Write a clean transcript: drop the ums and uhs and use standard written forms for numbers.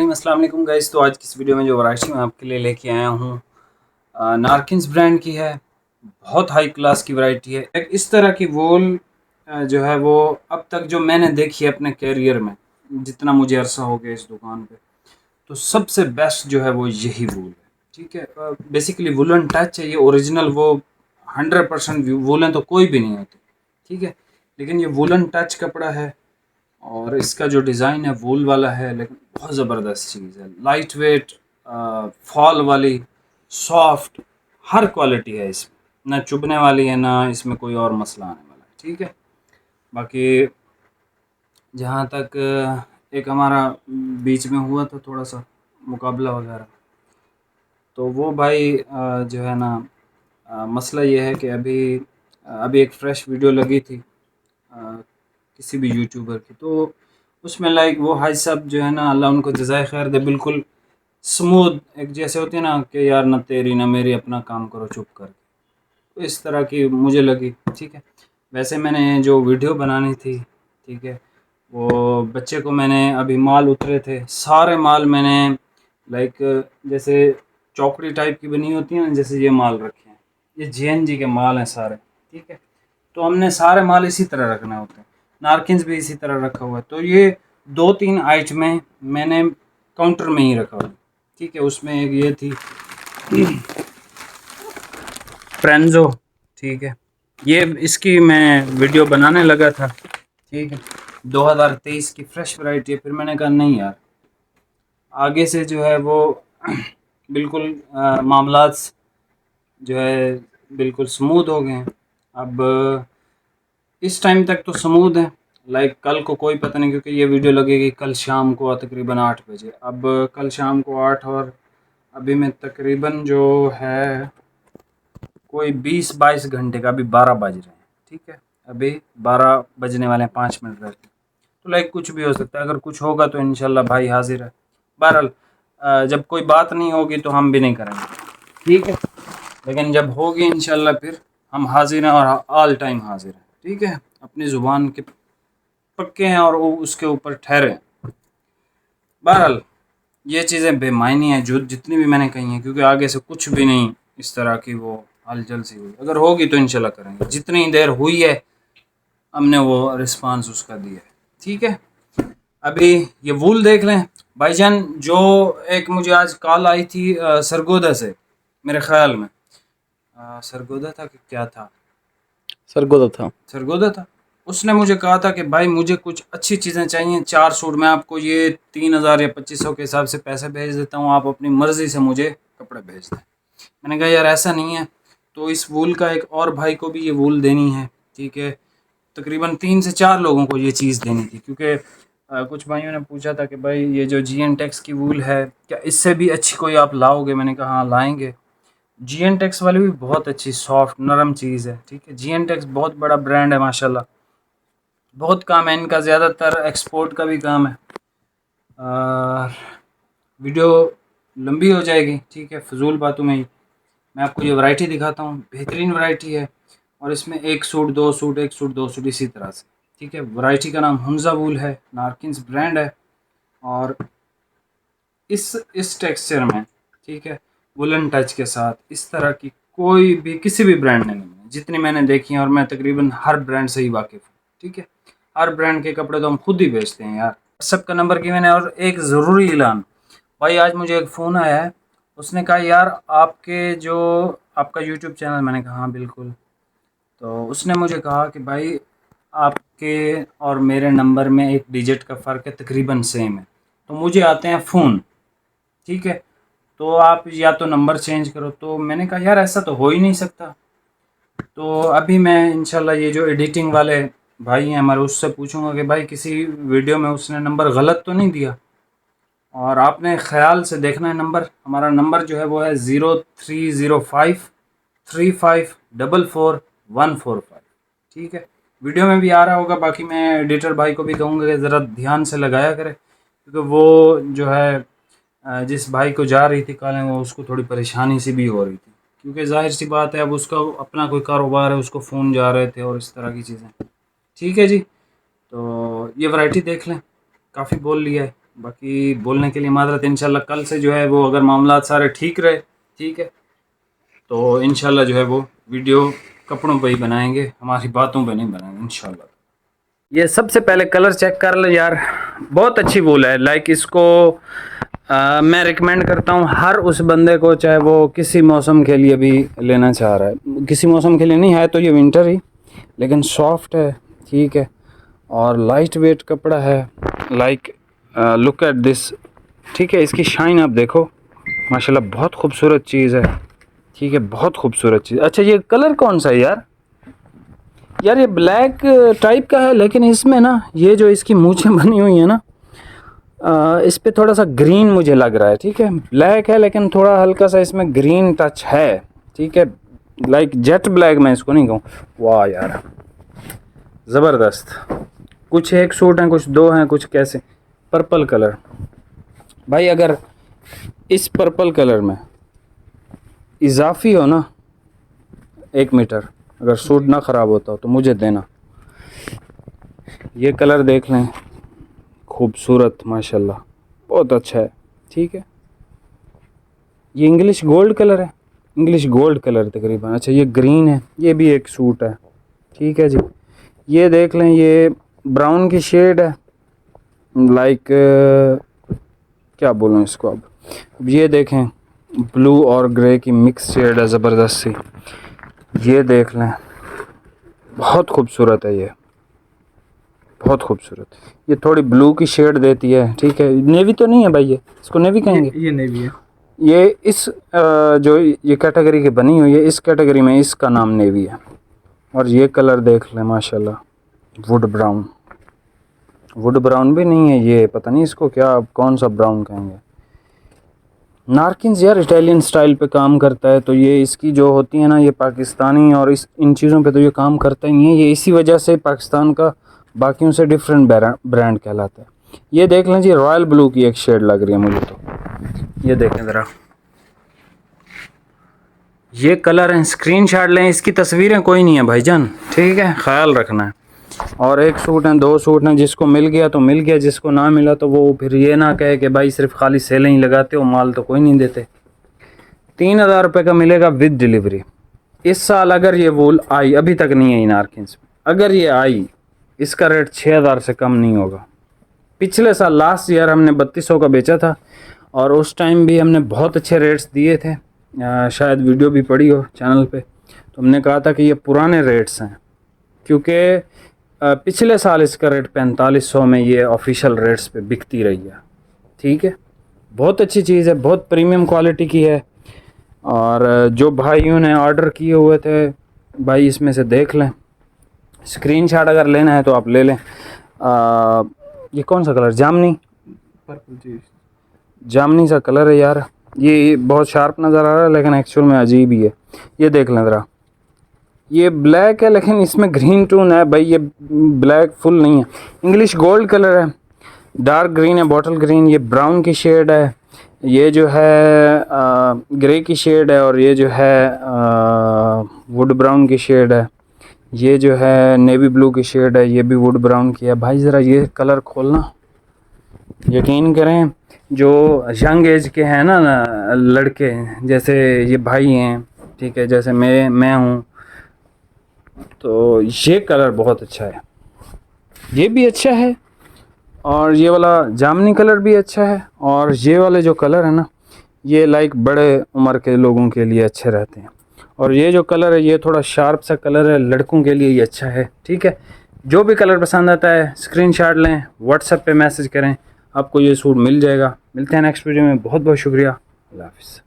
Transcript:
रहीम। अस्सलाम वालेकुम गाइस। तो आज की इस वीडियो में जो वैरायटी मैं आपके लिए लेके आया हूँ नारकिन्स ब्रांड की है। बहुत हाई क्लास की वैरायटी है। एक इस तरह की वूल जो है वो अब तक जो मैंने देखी है अपने कैरियर में, जितना मुझे अरसा हो गया इस दुकान पे, तो सबसे बेस्ट जो है वो यही वूल है। ठीक है, बेसिकली वुलन टच है ये ओरिजिनल। वो 100% वूलन तो कोई भी नहीं होती, ठीक है, लेकिन ये वुलन टच कपड़ा है और इसका जो डिज़ाइन है वूल वाला है, लेकिन बहुत ज़बरदस्त चीज़ है। लाइट वेट, फॉल वाली, सॉफ्ट, हर क्वालिटी है इसमें। ना चुभने वाली है, ना इसमें कोई और मसला आने वाला है। ठीक है, बाकी जहाँ तक एक हमारा बीच में हुआ था थोड़ा सा मुकाबला वगैरह, तो वो भाई जो है ना, मसला ये है कि अभी एक फ़्रेश वीडियो लगी थी किसी भी यूट्यूबर की, तो उसमें लाइक वो हाई साहब जो है ना, अल्लाह उनको जज़ाए खैर दे, बिल्कुल स्मूथ, एक जैसे होती है ना कि यार ना तेरी ना मेरी, अपना काम करो चुप कर, तो इस तरह की मुझे लगी। ठीक है, वैसे मैंने जो वीडियो बनानी थी, ठीक है, वो बच्चे को मैंने अभी माल उतरे थे, सारे माल मैंने लाइक जैसे चौकड़ी टाइप की बनी होती है ना, जैसे ये माल रखे हैं, ये JNG के माल हैं सारे। ठीक है, तो हमने सारे माल इसी तरह रखने होते हैं। नारकिन्स भी इसी तरह रखा हुआ है। तो ये 2-3 आइटमें मैंने काउंटर में ही रखा हुआ। ठीक है, उसमें एक ये थी प्रेंजो। ठीक है, ये इसकी मैं वीडियो बनाने लगा था। ठीक है, 2023 की फ्रेश वैरायटी है। फिर मैंने कहा नहीं यार, आगे से जो है वो बिल्कुल मामलात जो है बिल्कुल स्मूथ हो गए हैं। अब इस टाइम तक तो स्मूथ है, लाइक कल को कोई पता नहीं, क्योंकि ये वीडियो लगेगी कल शाम को तकरीबन 8 बजे। अब कल शाम को 8 और अभी मैं तकरीबन जो है कोई 20-22 घंटे का, अभी 12 बज रहे हैं। ठीक है, अभी 12 बजने वाले हैं, 5 मिनट रहते हैं। तो लाइक कुछ भी हो सकता है, अगर कुछ होगा तो इंशाल्लाह भाई हाजिर है। बहरहाल जब कोई बात नहीं होगी तो हम भी नहीं करेंगे, ठीक है, लेकिन जब होगी इंशाल्लाह फिर हम हाजिर हैं, और ऑल टाइम हाजिर हैं। ठीक है, अपनी ज़ुबान के पक्के हैं और वो उसके ऊपर ठहरे हैं। बहरहाल ये चीज़ें बेमायनी हैं जो जितनी भी मैंने कही हैं, क्योंकि आगे से कुछ भी नहीं इस तरह की वो हलचल सी हुई। अगर होगी तो इंशाल्लाह करेंगे। जितनी देर हुई है हमने वो रिस्पांस उसका दिया है। ठीक है, अभी ये वूल देख लें भाईजान। जो एक मुझे आज कॉल आई थी सरगोदा से, मेरे ख्याल में सरगोदा था कि क्या था, सरगोदा था। उसने मुझे कहा था कि भाई मुझे कुछ अच्छी चीज़ें चाहिए, 4 सूट। मैं आपको ये 3000 या 2500 के हिसाब से पैसे भेज देता हूँ, आप अपनी मर्ज़ी से मुझे कपड़े भेज दें। मैंने कहा यार ऐसा नहीं है। तो इस वूल का एक और भाई को भी ये वूल देनी है। ठीक है, तकरीबन 3 से 4 लोगों को ये चीज़ देनी थी, क्योंकि कुछ भाइयों ने पूछा था कि भाई ये जो GN टेक्स की वूल है, क्या इससे भी अच्छी कोई आप लाओगे? मैंने कहा हाँ लाएंगे। GN टेक्स वाली भी बहुत अच्छी सॉफ्ट नरम चीज़ है। ठीक है, GN टेक्स बहुत बड़ा ब्रांड है माशाल्लाह, बहुत काम है इनका, ज़्यादातर एक्सपोर्ट का भी काम है। वीडियो लंबी हो जाएगी, ठीक है, फजूल बातों में ही मैं आपको ये वैरायटी दिखाता हूँ। बेहतरीन वैरायटी है, और इसमें 1 सूट 2 सूट 1 सूट 2 सूट इसी तरह से। ठीक है, वैरायटी का नाम हुंजा वूल है, नारकिन्स ब्रांड है, और इस टेक्सचर में, ठीक है, वुलन टच के साथ इस तरह की कोई भी किसी भी ब्रांड ने नहीं है जितनी मैंने देखी हैं, और मैं तकरीबन हर ब्रांड से ही वाकिफ़ हूँ। ठीक है, हर ब्रांड के कपड़े तो हम खुद ही बेचते हैं यार। सबका नंबर की मैंने, और एक ज़रूरी ऐलान भाई, आज मुझे एक फ़ोन आया है। उसने कहा यार आपके जो आपका यूट्यूब चैनल, मैंने कहा हाँ बिल्कुल। तो उसने मुझे कहा कि भाई आपके और मेरे नंबर में 1 डिजिट का फ़र्क है, तकरीबन सेम है, तो मुझे आते हैं फ़ोन। ठीक है, तो आप या तो नंबर चेंज करो। तो मैंने कहा यार ऐसा तो हो ही नहीं सकता। तो अभी मैं इंशाल्लाह ये जो एडिटिंग वाले भाई हैं हमारे, उससे पूछूंगा कि भाई किसी वीडियो में उसने नंबर गलत तो नहीं दिया, और आपने ख्याल से देखना है नंबर। हमारा नंबर जो है वो है 030535444145। ठीक है, वीडियो में भी आ रहा होगा। बाकी मैं एडिटर भाई को भी कहूँगा कि ज़रा ध्यान से लगाया करे, क्योंकि वो जो है जिस भाई को जा रही थी कॉलें, वो उसको थोड़ी परेशानी सी भी हो रही थी, क्योंकि जाहिर सी बात है अब उसका अपना कोई कारोबार है, उसको फ़ोन जा रहे थे और इस तरह की चीज़ें। ठीक है जी, तो ये वैरायटी देख लें, काफ़ी बोल लिया है। बाकी बोलने के लिए माजरत। इंशाल्लाह कल से जो है वो अगर मामला सारे ठीक रहे, ठीक है, तो इंशाल्लाह जो है वो वीडियो कपड़ों पे ही बनाएंगे, हमारी बातों पे नहीं बनाएंगे इंशाल्लाह। ये सबसे पहले कलर चेक कर ले यार, बहुत अच्छी वूल है। लाइक इसको मैं रिकमेंड करता हूँ हर उस बंदे को, चाहे वो किसी मौसम के लिए भी लेना चाह रहा है। किसी मौसम के लिए नहीं है तो ये विंटर ही, लेकिन सॉफ्ट है, ठीक है, और लाइट वेट कपड़ा है। लाइक लुक एट दिस, ठीक है, इसकी शाइन आप देखो माशाल्लाह, बहुत खूबसूरत चीज़ है, ठीक है, बहुत खूबसूरत चीज़। अच्छा ये कलर कौन सा है यार? यार ये ब्लैक टाइप का है, लेकिन इसमें ना ये जो इसकी मूंछें बनी हुई है ना, इस पे थोड़ा सा ग्रीन मुझे लग रहा है, ठीक है। ब्लैक है लेकिन थोड़ा हल्का सा इसमें ग्रीन टच है, ठीक है। लाइक जेट ब्लैक मैं इसको नहीं कहूँ। वाह यार ज़बरदस्त। कुछ एक सूट हैं, कुछ दो हैं, कुछ कैसे। पर्पल कलर भाई, अगर इस पर्पल कलर में इजाफी हो ना 1 मीटर, अगर सूट ना ख़राब होता हो तो मुझे देना। ये कलर देख लें, खूबसूरत माशाल्लाह, बहुत अच्छा है, ठीक है। ये इंग्लिश गोल्ड कलर है, इंग्लिश गोल्ड कलर तकरीबन। अच्छा ये ग्रीन है, ये भी एक सूट है, ठीक है जी। ये देख लें, ये ब्राउन की शेड है, लाइक क्या बोलूँ इसको। अब ये देखें, ब्लू और ग्रे की मिक्स शेड है ज़बरदस्त सी। ये देख लें, बहुत खूबसूरत है ये, बहुत खूबसूरत। ये थोड़ी ब्लू की शेड देती है, ठीक है। नेवी तो नहीं है भाई, ये इसको नेवी कहेंगे? ये नेवी है। ये इस जो ये कैटेगरी की बनी हुई है, इस कैटेगरी में इसका नाम नेवी है। और ये कलर देख लें माशाल्लाह, वुड ब्राउन। वुड ब्राउन भी नहीं है ये, पता नहीं इसको क्या, कौन सा ब्राउन कहेंगे। नारकिन्स यार इटालियन स्टाइल पे काम करता है, तो ये इसकी जो होती है ना, ये पाकिस्तानी और इन चीज़ों पे तो ये काम करता ही नहीं है। ये इसी वजह से पाकिस्तान का बाकियों से डिफरेंट ब्रांड कहलाता है। ये देख लें जी, रॉयल ब्लू की एक शेड लग रही है मुझे तो। ये देखें ज़रा, ये कलर है, स्क्रीनशॉट लें। इसकी तस्वीरें कोई नहीं है भाईजान, ठीक है, ख्याल रखना है। और एक सूट हैं, दो सूट हैं, जिसको मिल गया तो मिल गया, जिसको ना मिला तो वो फिर ये ना कहे कि भाई सिर्फ खाली सेलें ही लगाते हो, माल तो कोई नहीं देते। 3000 रुपये का मिलेगा विद डिलीवरी। इस साल अगर ये वूल आई, अभी तक नहीं आई नारकिन्स, अगर ये आई, इसका रेट 6000 से कम नहीं होगा। पिछले साल लास्ट ईयर हमने 3200 का बेचा था, और उस टाइम भी हमने बहुत अच्छे रेट्स दिए थे। शायद वीडियो भी पड़ी हो चैनल पे, तो हमने कहा था कि ये पुराने रेट्स हैं, क्योंकि पिछले साल इसका रेट 4500 में ये ऑफिशियल रेट्स पे बिकती रही है, ठीक है। बहुत अच्छी चीज़ है, बहुत प्रीमियम क्वालिटी की है। और जो भाइयों ने ऑर्डर किए हुए थे भाई, इसमें से देख लें, स्क्रीनशॉट अगर लेना है तो आप ले लें। ये कौन सा कलर, जामनी, पर्पल जी, जामनी सा कलर है यार। ये बहुत शार्प नज़र आ रहा है, लेकिन एक्चुअल में अजीब ही है। ये देख लें ज़रा, ये ब्लैक है लेकिन इसमें ग्रीन टोन है भाई, ये ब्लैक फुल नहीं है। इंग्लिश गोल्ड कलर है, डार्क ग्रीन है, बॉटल ग्रीन। ये ब्राउन की शेड है, ये जो है ग्रे की शेड है, और ये जो है वुड ब्राउन की शेड है। ये जो है नेवी ब्लू की शेड है, ये भी वुड ब्राउन की है। भाई ज़रा ये कलर खोलना, यकीन करें, जो यंग एज के हैं ना लड़के, जैसे ये भाई हैं, ठीक है, जैसे मैं हूँ, तो ये कलर बहुत अच्छा है, ये भी अच्छा है, और ये वाला जामनी कलर भी अच्छा है। और ये वाले जो कलर है ना, ये लाइक बड़े उम्र के लोगों के लिए अच्छे रहते हैं। और ये जो कलर है, ये थोड़ा शार्प सा कलर है, लड़कों के लिए ये अच्छा है, ठीक है। जो भी कलर पसंद आता है स्क्रीनशॉट लें, व्हाट्सएप पे मैसेज करें, आपको ये सूट मिल जाएगा। मिलते हैं नेक्स्ट वीडियो में, बहुत बहुत शुक्रिया, अल्लाह हाफ़िज़।